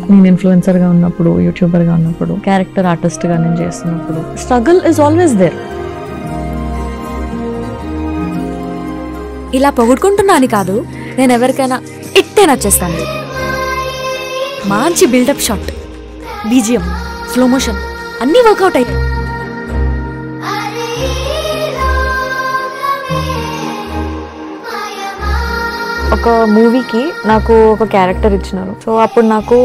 నేను ఇన్ఫ్లుయెన్సర్ గా ఉన్నప్పుడు, యూట్యూబర్ గా ఉన్నప్పుడు, క్యారెక్టర్ ఆర్టిస్ట్ గా నేను చేస్తున్నప్పుడు స్ట్రగుల్ ఇస్ ఆల్వేస్ దేర్. ఇలా పొగుడుకుంటున్నాను కాదు, నేను ఎవరికైనా ఇట్టే నచ్చేస్తాను. మంచి buildup shot, BGM, slow motion అన్నీ వర్కౌట్ అయ్యాయి. ఒక మూవీకి నాకు ఒక క్యారెక్టర్ ఇచ్చినారు. సో అప్పుడు నాకు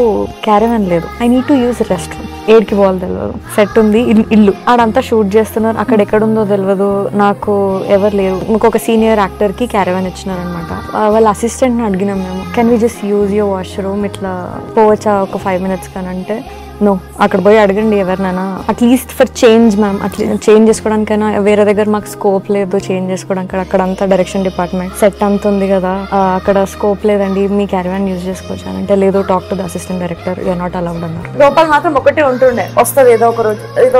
క్యారవాన్ లేదు. I need to use rest room. ఏడికి పోవాలి తెలియదు. సెట్ ఉంది, ఇల్లు ఆడంతా షూట్ చేస్తున్నారు. అక్కడ ఎక్కడుందో తెలియదు నాకు, ఎవరు లేరు. ఇంకొక సీనియర్ యాక్టర్ కి క్యారవాన్ ఇచ్చినారు అనమాట. వాళ్ళ అసిస్టెంట్ ని అడిగినాం మేము, can we just use your washroom, ఇట్లా పోవచ్చా ఒక 5 minutes కానంటే నో, అక్కడ పోయి అడగండి ఎవరినైనా, అట్లీస్ట్ ఫర్ చేంజ్ మ్యామ్, అట్లా చేంజ్ చేసుకోవడానికైనా. వేరే దగ్గర మాకు స్కోప్ లేదు చేంజ్ చేసుకోవడానికి, అక్కడంతా డైరెక్షన్ డిపార్ట్మెంట్ సెట్ అంత ఉంది కదా, అక్కడ స్కోప్ లేదండి, మీ క్యారవాన్ యూజ్ చేసుకోవచ్చు అంటే, లేదు talk to the assistant director, you're not allowed అన్నారు. లోపల మాత్రం ఒకటే ఉంటుండే, వస్తుంది ఏదో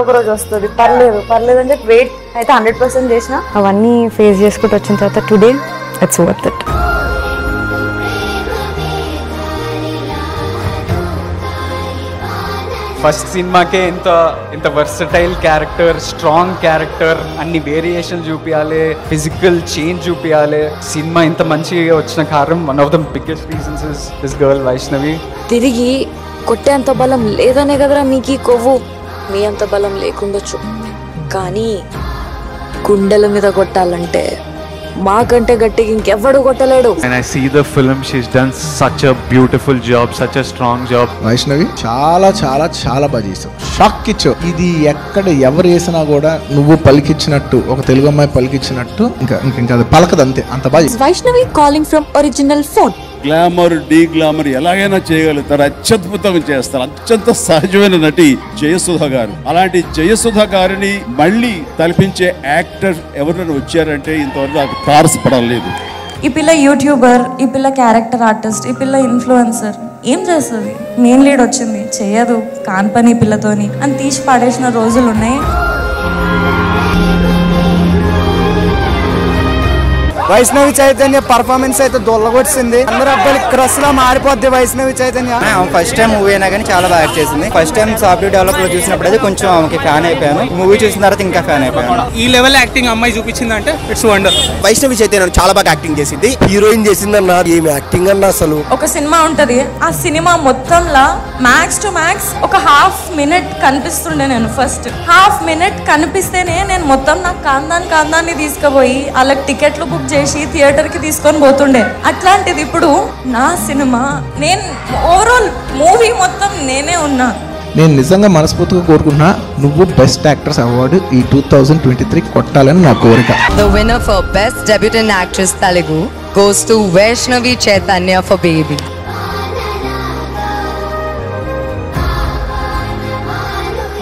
ఒక రోజు వస్తుంది, పర్లేదు అంటే వెయిట్ అయితే 100% చేసిన. అవన్నీ ఫేస్ చేసుకుంటూ వచ్చిన తర్వాత today it's worth it. First సినిమాకే ఇంత వర్సటైల్ క్యారెక్టర్, స్ట్రాంగ్ క్యారెక్టర్, అన్ని వేరియేషన్ చూపించాలి, ఫిజికల్ చేంజ్ చూపించాలి. సినిమా ఇంత మంచిగా వచ్చిన కారణం, one of the biggest reasons is this girl Vaishnavi. తిరిగి కొట్టేంత బలం లేదనే కదరా మీకు కొవ్వు. మీ అంత బలం లేకుండొచ్చు, కానీ గుండెల మీద కొట్టాలంటే మాకంటే గట్టిగా ఇంకెవ్వడు కొట్టలేడు. And I see the film, she's done such a beautiful job, such a strong job. Vaishnavi చాలా చాలా చాలా బాగా చేసావు, షాక్ ఇచ్చావు. ఇది ఎక్కడ ఎవరు వేసినా కూడా నువ్వు పలికిచ్చినట్టు, ఒక తెలుగు అమ్మాయి పలికిచ్చినట్టు ఇంకా అది పలకదు, అంతే, అంత బాగా. Vaishnavi calling from original phone. Glamour, D glamour ఎలాగైనా చేయగలుగుతారు, అత్యద్భుతంగా చేస్తారు. అత్యంత సహజమైన నటి జయసుధ గారు. అలాంటి జయసుధ గారిని మళ్ళీ తలపించే యాక్టర్ ఎవరైనా వచ్చారంటే ఇంతవరకు నాకు తారసపడలేదు. ఈ పిల్ల యూట్యూబర్, ఈ పిల్ల క్యారెక్టర్ ఆర్టిస్ట్, ఈ పిల్ల ఇన్ఫ్లుయెన్సర్, ఏం చేస్తుంది? మెయిన్ లీడ్ వచ్చింది, చేయదు, కాన్ పని పిల్లతోని అని తీసి పాడేసిన రోజులు ఉన్నాయి. వైష్ణవి చైతన్య పర్ఫార్మెన్స్ అయితే దొల్లగొచ్చింది. అందరూ అబ్బాయిలు క్రష్ లా మారిపోద్ది Vaishnavi Chaitanya. First time movie అయినా కానీ చాలా బాగా చేసింది. ఫస్ట్ టైం సాఫ్ట్వేర్ డెవలప్ లో చూసినప్పుడు అయితే కొంచెం ఆమెకి ఫ్యాన్ అయిపోయాను. మూవీ చూసిన తర్వాత ఇంకా ఫ్యాన్ అయిపోయాను. ఈ లెవెల్ యాక్టింగ్ అమ్మాయి చూపించిందంటే ఇట్స్ వండర్. వైష్ణవి చైతన్య చాలా బాగా యాక్టింగ్ చేసింది. హీరోయిన్ చేసిందన్న, ఏమి యాక్టింగ్ అన్న అసలు. ఒక సినిమా ఉంటది, ఆ సినిమా మొత్తంలో మ్యాక్స్ టు మ్యాక్స్ ఒక 1/2 minute కనిపిస్తుండే. నేను ఫస్ట్ 1/2 minute కనిపిస్తేనే నేను మొత్తం నాకు కాందాన్ని తీసుకుపోయి వాళ్ళకి టికెట్లు బుక్ చేసి థియేటర్ కి తీసుకొని పోతుండే. అట్లాంటిది ఇప్పుడు నా సినిమా, నేను ఓవరాల్ మూవీ మొత్తం నేనే ఉన్నా. నేను నిజంగా మనస్ఫూర్తిగా కోరుకుంటున్నా, నువ్వు బెస్ట్ యాక్ట్రెస్ అవార్డు ఈ 2023 కొట్టాలని నా కోరిక. The winner for best debutant actress Telugu goes to Vaishnavi Chaitanya for Baby.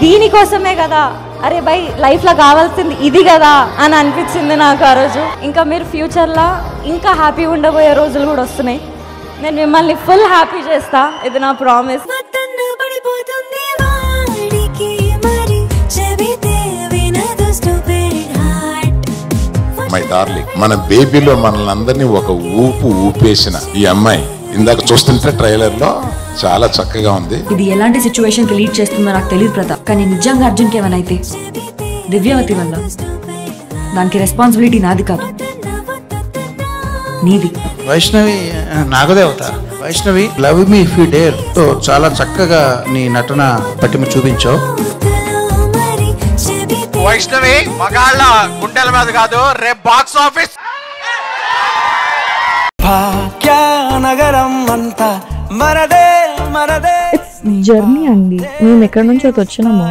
దీనికోసమే కదా, అరే బై లైఫ్ లో కావాల్సింది ఇది కదా అని అనిపించింది నాకు ఆ రోజు. ఇంకా మీరు ఫ్యూచర్ లో ఇంకా హ్యాపీ ఉండబోయే రోజులు కూడా వస్తున్నాయి. నేను మిమ్మల్ని ఫుల్ హ్యాపీ చేస్తా, ఇది నా ప్రామిస్. మై డార్లింగ్, మన బేబీలో మనల్ని అందరినీ ఒక ఊపేసిన ఈ అమ్మాయి ఇందాక చూస్తుంటే ట్రైలర్ లో చాలా చక్కగా ఉంది. ఇది ఎలాంటి సిచ్యువేషన్ కి లీడ్ చేస్తుందో నాకు తెలియదు ప్రతాప్, కానీ నిజంగా అర్జున్కి ఏమైనా అయితే దివ్యావతి వల్ల దానికి రెస్పాన్సిబిలిటీ నాది కాదు, నీది. వైష్ణవి నాగదేవత, Vaishnavi love me if you dare తో చాలా చక్కగా నీ నటన పట్టిమ చూపించావు. వైష్ణవి మగాళ్ళ గుండెల మీద కాదు, రేపు బాక్స్ ఆఫీస్. నగరం అంతా మరదే మరదే. జర్నీ అండి, మేము ఎక్కడి నుంచి అయితే వచ్చినామో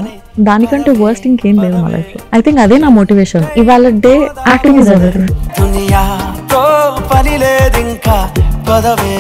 దానికంటే వర్స్ట్ ఇంకేం లేదు మా లైఫ్ లో. ఐ థింక్ అదే నా మోటివేషన్. ఇవాళ డే యాక్టింగ్ ఇస్ ఎవ్రీథింగ్. పని లేదు ఇంకా పదవే